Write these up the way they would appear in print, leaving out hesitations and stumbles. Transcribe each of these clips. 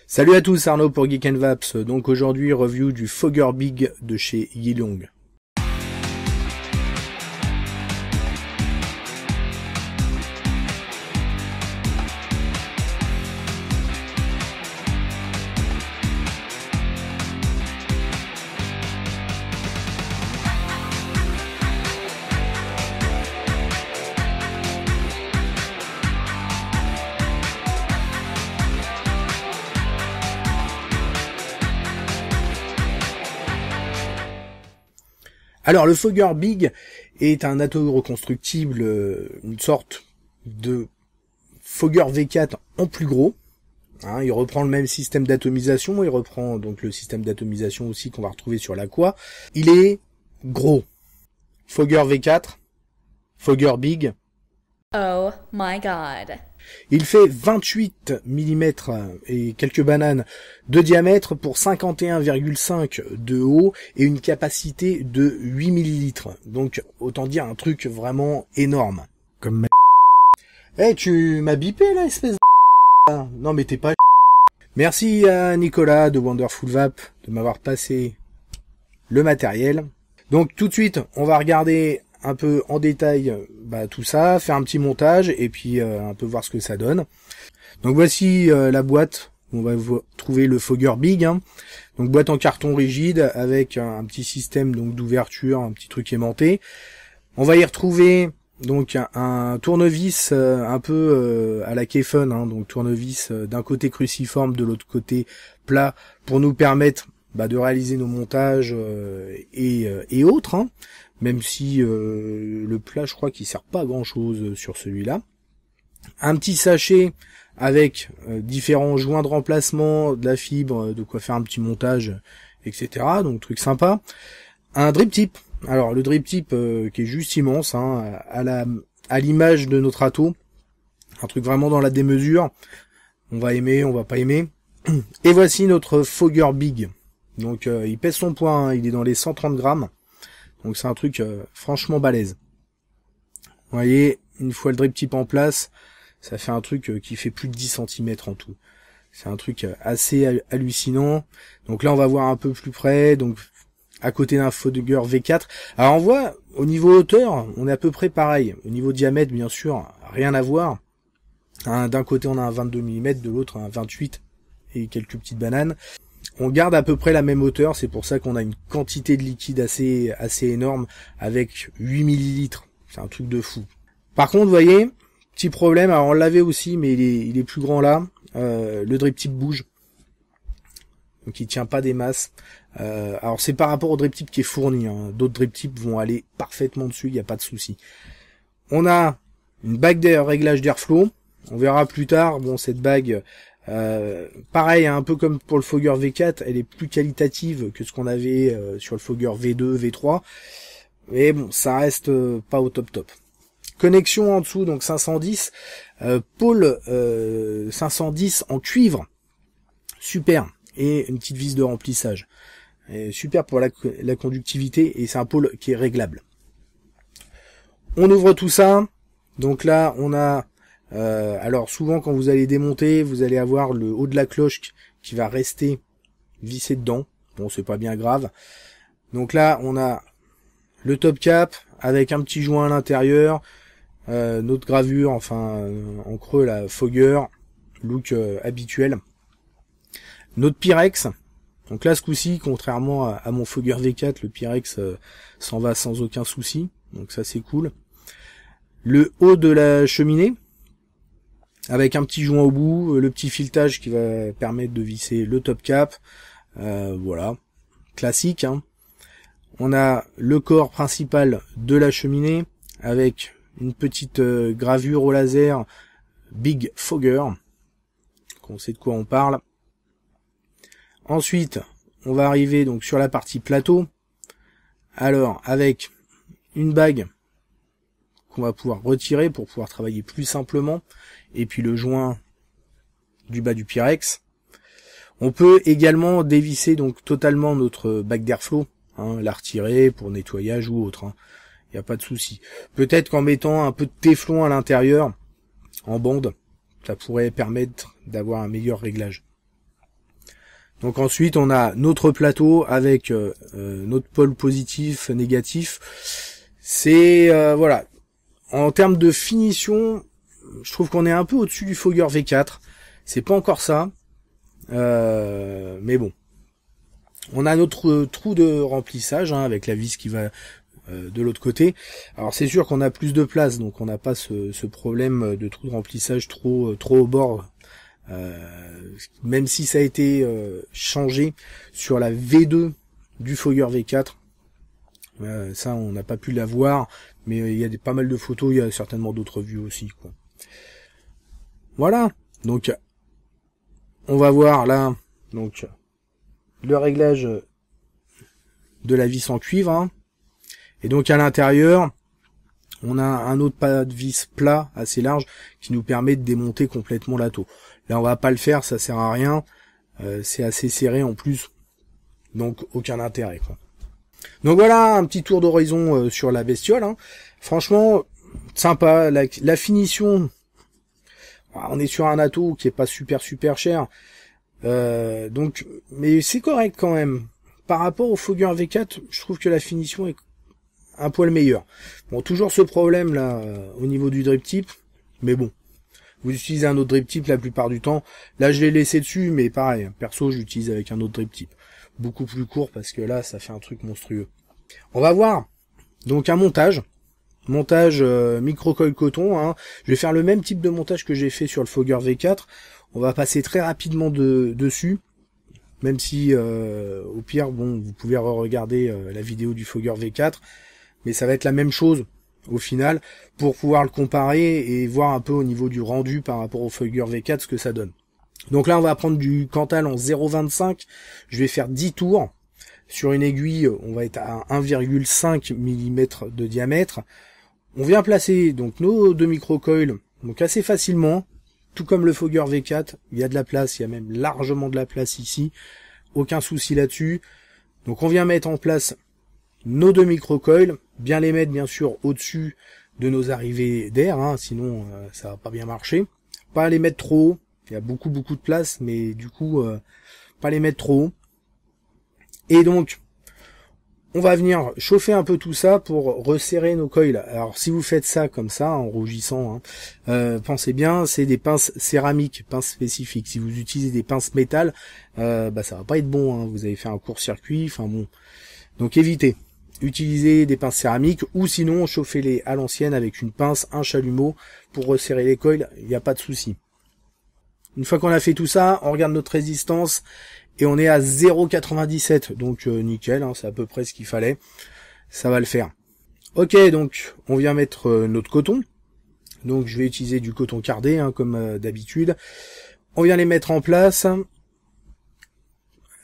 Salut à tous, Arnaud pour Geek & Vaps. Donc aujourd'hui, review du Fogger Big de chez Yilong. Alors le Fogger Big est un atome reconstructible, une sorte de Fogger V4 en plus gros. Il reprend le même système d'atomisation, il reprend donc le système d'atomisation aussi qu'on va retrouver sur l'Aqua. Il est gros. Fogger V4, Fogger Big. Oh my god. Il fait 28 mm et quelques bananes de diamètre pour 51,5 de haut et une capacité de 8 ml. Donc autant dire un truc vraiment énorme. Comme ma... Eh, tu m'as bipé là, espèce de... Non mais t'es pas... Merci à Nicolas de Wonderful Vap de m'avoir passé le matériel. Donc tout de suite, on va regarder un peu en détail tout ça, faire un petit montage et puis un peu voir ce que ça donne. Donc voici la boîte où on va trouver le Fogger Big. Donc boîte en carton rigide avec un petit système donc d'ouverture, un petit truc aimanté. On va y retrouver donc un tournevis un peu à la Kayfun, donc tournevis d'un côté cruciforme, de l'autre côté plat, pour nous permettre de réaliser nos montages et autres. Même si le plat, je crois qu'il sert pas à grand chose sur celui-là. Un petit sachet avec différents joints de remplacement, de la fibre, de quoi faire un petit montage, etc. Donc truc sympa. Un drip tip. Alors le drip tip qui est juste immense, à l'image de notre Atto. Un truc vraiment dans la démesure. On va aimer, on va pas aimer. Et voici notre Fogger Big. Donc il pèse son poids, il est dans les 130 grammes. Donc c'est un truc franchement balèze. Vous voyez, une fois le drip tip en place, ça fait un truc qui fait plus de 10 cm en tout. C'est un truc assez hallucinant. Donc là on va voir un peu plus près, donc à côté d'un Fogger V4. Alors on voit, au niveau hauteur, on est à peu près pareil. Au niveau diamètre, bien sûr, rien à voir. D'un côté on a un 22 mm, de l'autre un 28 et quelques petites bananes. On garde à peu près la même hauteur, c'est pour ça qu'on a une quantité de liquide assez énorme avec 8 ml. C'est un truc de fou. Par contre, vous voyez, petit problème, alors on l'avait aussi, mais il est plus grand là. Le drip tip bouge. Donc il tient pas des masses. Alors c'est par rapport au drip tip qui est fourni. D'autres drip tips vont aller parfaitement dessus, il n'y a pas de souci. On a une bague de réglage d'airflow. On verra plus tard, bon cette bague... pareil, un peu comme pour le Fogger V4, elle est plus qualitative que ce qu'on avait sur le Fogger V2, V3, mais bon, ça reste pas au top. Connexion en dessous, donc 510, pôle 510 en cuivre, super, et une petite vis de remplissage, et super pour la conductivité, et c'est un pôle qui est réglable. On ouvre tout ça, donc là on a alors souvent quand vous allez démonter, vous allez avoir le haut de la cloche qui va rester vissé dedans. Bon, c'est pas bien grave. Donc là, on a le top cap avec un petit joint à l'intérieur, notre gravure, enfin en creux la Fogger, look habituel. Notre Pyrex. Donc là, ce coup-ci, contrairement à mon Fogger V4, le Pyrex s'en va sans aucun souci. Donc ça, c'est cool. Le haut de la cheminée, avec un petit joint au bout, le petit filetage qui va permettre de visser le top cap, voilà, classique. On a le corps principal de la cheminée, avec une petite gravure au laser, Big Fogger, qu'on sait de quoi on parle. Ensuite, on va arriver donc sur la partie plateau, alors avec une bague qu'on va pouvoir retirer pour pouvoir travailler plus simplement, et puis le joint du bas du Pyrex. On peut également dévisser donc totalement notre bague d'airflow, la retirer pour nettoyage ou autre, il n'y a pas de souci. Peut-être qu'en mettant un peu de téflon à l'intérieur, en bande, ça pourrait permettre d'avoir un meilleur réglage. Donc ensuite on a notre plateau avec notre pôle positif, négatif. C'est voilà. En termes de finition, je trouve qu'on est un peu au-dessus du Fogger V4. C'est pas encore ça. Mais bon. On a notre trou de remplissage hein, avec la vis qui va de l'autre côté. Alors c'est sûr qu'on a plus de place, donc on n'a pas ce problème de trou de remplissage trop au bord. Même si ça a été changé sur la V2 du Fogger V4. Ça on n'a pas pu l'avoir, mais il y a pas mal de photos, il y a certainement d'autres vues aussi, quoi. Voilà, donc on va voir là donc le réglage de la vis en cuivre, hein. Et donc à l'intérieur, on a un autre pas de vis plat assez large qui nous permet de démonter complètement la taux. Là on va pas le faire, ça sert à rien, c'est assez serré en plus, donc aucun intérêt, quoi. Donc voilà un petit tour d'horizon sur la bestiole, hein. Franchement sympa, la finition, on est sur un ato qui est pas super cher. Donc, mais c'est correct quand même. Par rapport au Fogger V4, je trouve que la finition est un poil meilleure. Bon, toujours ce problème là au niveau du drip tip, mais bon, vous utilisez un autre drip tip la plupart du temps. Là, je l'ai laissé dessus, mais pareil, perso, j'utilise avec un autre drip tip, beaucoup plus court parce que là, ça fait un truc monstrueux. On va voir donc un montage micro-coil coton, hein. Je vais faire le même type de montage que j'ai fait sur le Fogger V4. On va passer très rapidement dessus, même si au pire, bon, vous pouvez regarder la vidéo du Fogger V4, mais ça va être la même chose au final pour pouvoir le comparer et voir un peu au niveau du rendu par rapport au Fogger V4 ce que ça donne. Donc là, on va prendre du Cantal en 0,25. Je vais faire 10 tours. Sur une aiguille, on va être à 1,5 mm de diamètre. On vient placer donc nos deux micro-coils donc assez facilement. Tout comme le Fogger V4, il y a de la place, il y a même largement de la place ici. Aucun souci là-dessus. Donc on vient mettre en place nos deux micro-coils, bien les mettre bien sûr au-dessus de nos arrivées d'air, hein, sinon ça va pas bien marcher. Pas les mettre trop haut, il y a beaucoup de place, mais du coup, pas les mettre trop haut. Et donc, on va venir chauffer un peu tout ça pour resserrer nos coils. Alors si vous faites ça comme ça, en rougissant, hein, pensez bien, c'est des pinces céramiques, pinces spécifiques. Si vous utilisez des pinces métal, ça va pas être bon, hein. Vous avez fait un court-circuit, enfin bon. Donc évitez. Utilisez des pinces céramiques ou sinon chauffez-les à l'ancienne avec une pince, un chalumeau pour resserrer les coils, il n'y a pas de souci. Une fois qu'on a fait tout ça, on regarde notre résistance et on est à 0,97, donc nickel, hein, c'est à peu près ce qu'il fallait, ça va le faire. Ok, donc on vient mettre notre coton, donc je vais utiliser du coton cardé, hein, comme d'habitude. On vient les mettre en place.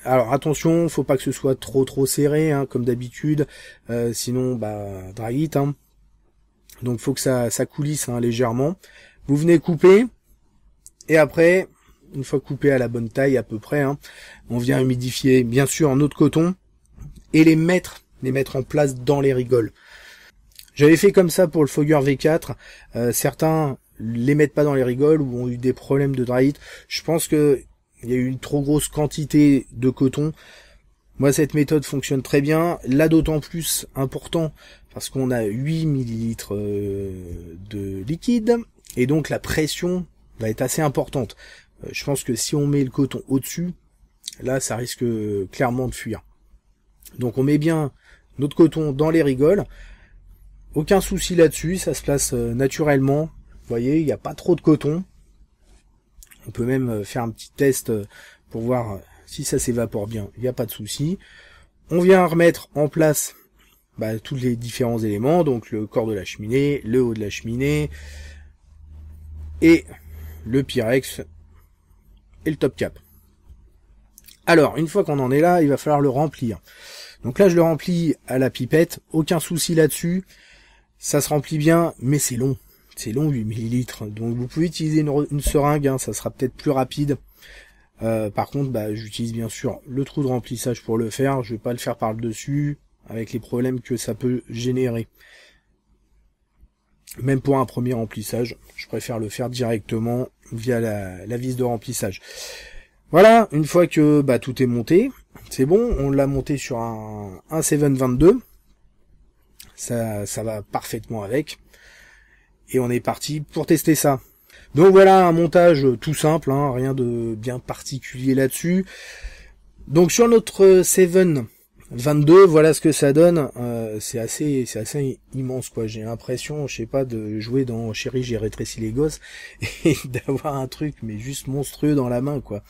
Alors attention, faut pas que ce soit trop serré, hein, comme d'habitude, sinon dry it, hein. Donc faut que ça coulisse, hein, légèrement. Vous venez couper, et après, une fois coupé à la bonne taille à peu près, hein, on vient humidifier bien sûr notre coton et les mettre en place dans les rigoles. J'avais fait comme ça pour le Fogger V4, certains les mettent pas dans les rigoles ou ont eu des problèmes de dry it. Je pense que il y a eu une trop grosse quantité de coton. Moi, cette méthode fonctionne très bien. Là, d'autant plus important parce qu'on a 8 millilitres de liquide et donc la pression va être assez importante. Je pense que si on met le coton au-dessus, là, ça risque clairement de fuir. Donc, on met bien notre coton dans les rigoles. Aucun souci là-dessus, ça se place naturellement. Vous voyez, il n'y a pas trop de coton. On peut même faire un petit test pour voir si ça s'évapore bien. Il n'y a pas de souci. On vient remettre en place tous les différents éléments. Donc le corps de la cheminée, le haut de la cheminée et le Pyrex et le top cap. Alors, une fois qu'on en est là, il va falloir le remplir. Donc là, je le remplis à la pipette. Aucun souci là-dessus. Ça se remplit bien, mais c'est long. C'est long, 8 millilitres. Donc vous pouvez utiliser une seringue, hein, ça sera peut-être plus rapide. Par contre, j'utilise bien sûr le trou de remplissage pour le faire. Je vais pas le faire par le dessus, avec les problèmes que ça peut générer. Même pour un premier remplissage, je préfère le faire directement via la vis de remplissage. Voilà, une fois que bah, tout est monté, c'est bon, on l'a monté sur un 722. Ça va parfaitement avec. Et on est parti pour tester ça. Donc voilà un montage tout simple, hein, rien de bien particulier là-dessus. Donc sur notre 722, voilà ce que ça donne. C'est assez immense quoi. J'ai l'impression, je sais pas, de jouer dans Chérie, j'ai rétréci les gosses et d'avoir un truc mais juste monstrueux dans la main quoi.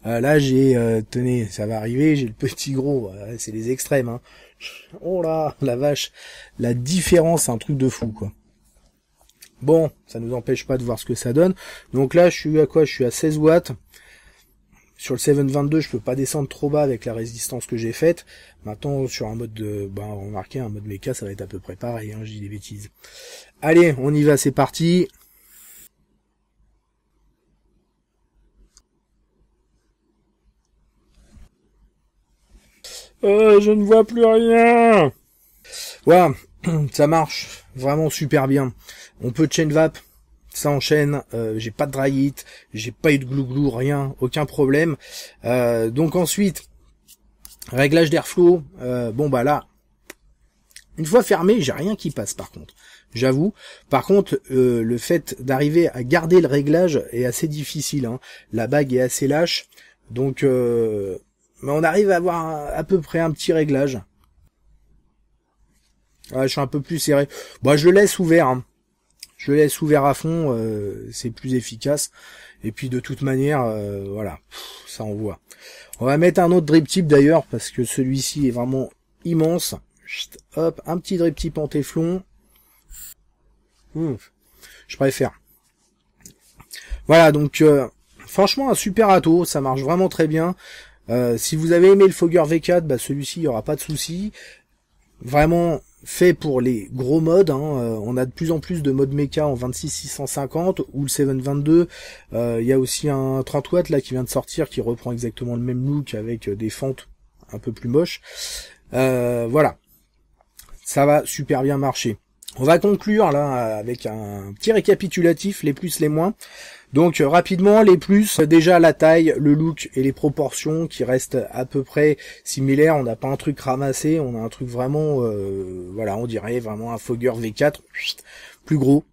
Là j'ai, tenez, ça va arriver, j'ai le petit gros, c'est les extrêmes. Hein. Oh là, la vache, la différence, c'est un truc de fou quoi. Bon, ça nous empêche pas de voir ce que ça donne. Donc là, je suis à quoi? Je suis à 16 watts. Sur le 722, je peux pas descendre trop bas avec la résistance que j'ai faite. Maintenant, sur un mode de, remarquez, un mode méca, ça va être à peu près pareil, hein, je dis des bêtises. Allez, on y va, c'est parti. Je ne vois plus rien. Voilà, ça marche vraiment super bien. On peut chain vap, ça enchaîne, j'ai pas de dry hit, j'ai pas eu de glouglou, rien, aucun problème. Donc ensuite, réglage d'airflow, bon bah là, une fois fermé, j'ai rien qui passe par contre, j'avoue. Par contre, le fait d'arriver à garder le réglage est assez difficile, hein. La bague est assez lâche, donc mais on arrive à avoir à peu près un petit réglage. Je suis un peu plus serré. Bah je le laisse ouvert, hein. Je le laisse ouvert à fond, c'est plus efficace. Et puis de toute manière, voilà, ça envoie. On va mettre un autre drip tip d'ailleurs, parce que celui-ci est vraiment immense. Chut, hop, un petit drip tip en téflon. Je préfère. Voilà, donc franchement un super ato, ça marche vraiment très bien. Si vous avez aimé le Fogger V4, bah celui-ci, il n'y aura pas de souci. Vraiment fait pour les gros modes, hein. On a de plus en plus de modes méca en 26-650 ou le 722. Il y a aussi un 30 watts là qui vient de sortir qui reprend exactement le même look avec des fentes un peu plus moches. Voilà, ça va super bien marcher. On va conclure là avec un petit récapitulatif, les plus, les moins. Donc rapidement, les plus, déjà la taille, le look et les proportions qui restent à peu près similaires. On n'a pas un truc ramassé, on a un truc vraiment, voilà, on dirait vraiment un Fogger V4, plus gros.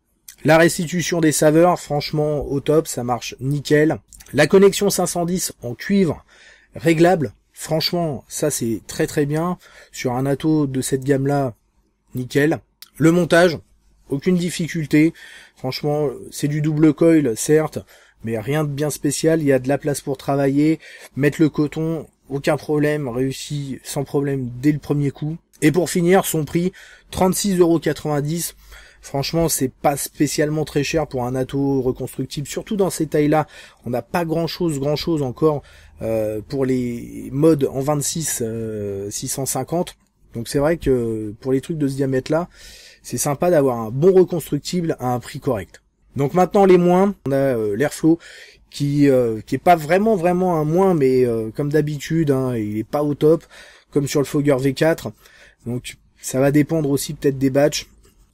La restitution des saveurs, franchement au top, ça marche nickel. La connexion 510 en cuivre, réglable, franchement ça c'est très très bien. Sur un ato de cette gamme-là, nickel. Le montage, aucune difficulté. Franchement, c'est du double coil, certes, mais rien de bien spécial. Il y a de la place pour travailler. Mettre le coton, aucun problème, réussi sans problème dès le premier coup. Et pour finir, son prix, 36,90 €. Franchement, c'est pas spécialement très cher pour un ato reconstructible. Surtout dans ces tailles-là, on n'a pas grand-chose encore pour les modes en 26 650. Donc c'est vrai que pour les trucs de ce diamètre-là, c'est sympa d'avoir un bon reconstructible à un prix correct. Donc maintenant les moins, on a l'Airflow qui est pas vraiment un moins, mais comme d'habitude, hein, il est pas au top, comme sur le Fogger V4. Donc ça va dépendre aussi peut-être des batchs.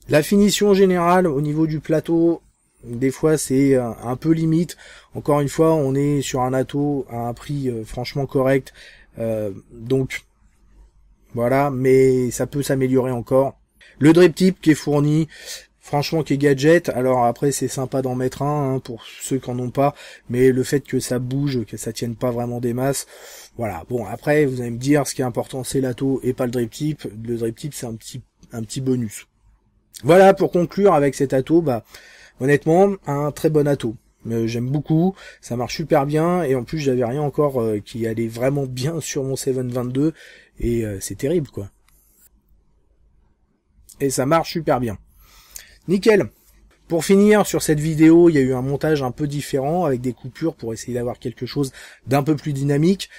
La finition générale au niveau du plateau, des fois c'est un peu limite. Encore une fois, on est sur un ato à un prix franchement correct. Donc voilà, mais ça peut s'améliorer encore. Le drip tip qui est fourni, franchement qui est gadget. Alors après c'est sympa d'en mettre un, hein, pour ceux qui en ont pas, mais le fait que ça bouge, que ça tienne pas vraiment des masses, voilà. Bon après vous allez me dire ce qui est important c'est l'ato et pas le drip tip. Le drip tip c'est un petit bonus. Voilà pour conclure avec cet ato, bah honnêtement un très bon ato. J'aime beaucoup, ça marche super bien et en plus j'avais rien encore qui allait vraiment bien sur mon 722 et c'est terrible quoi. Et ça marche super bien. Nickel. Pour finir sur cette vidéo, il y a eu un montage un peu différent avec des coupures pour essayer d'avoir quelque chose d'un peu plus dynamique.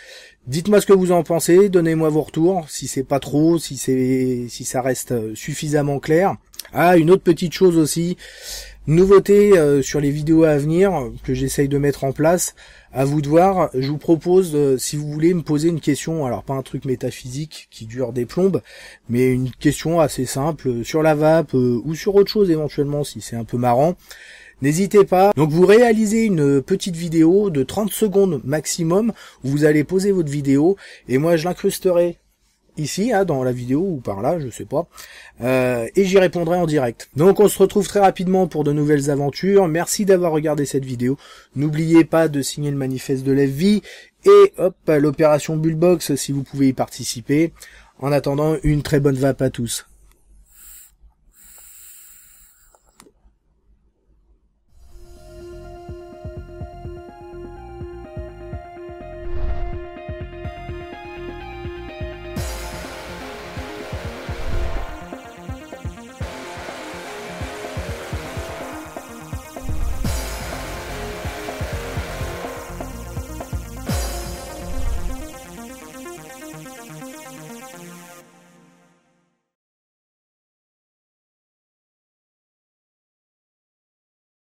Dites-moi ce que vous en pensez, donnez-moi vos retours, si c'est pas trop, si ça reste suffisamment clair. Ah, une autre petite chose aussi, nouveauté sur les vidéos à venir que j'essaye de mettre en place. À vous de voir, je vous propose, si vous voulez me poser une question, alors pas un truc métaphysique qui dure des plombes, mais une question assez simple sur la vape ou sur autre chose éventuellement si c'est un peu marrant. N'hésitez pas. Donc vous réalisez une petite vidéo de 30 secondes maximum où vous allez poser votre vidéo et moi je l'incrusterai ici, dans la vidéo ou par là, je sais pas, et j'y répondrai en direct. Donc on se retrouve très rapidement pour de nouvelles aventures. Merci d'avoir regardé cette vidéo. N'oubliez pas de signer le manifeste de la vie et hop, l'opération Bullbox si vous pouvez y participer. En attendant, une très bonne vape à tous.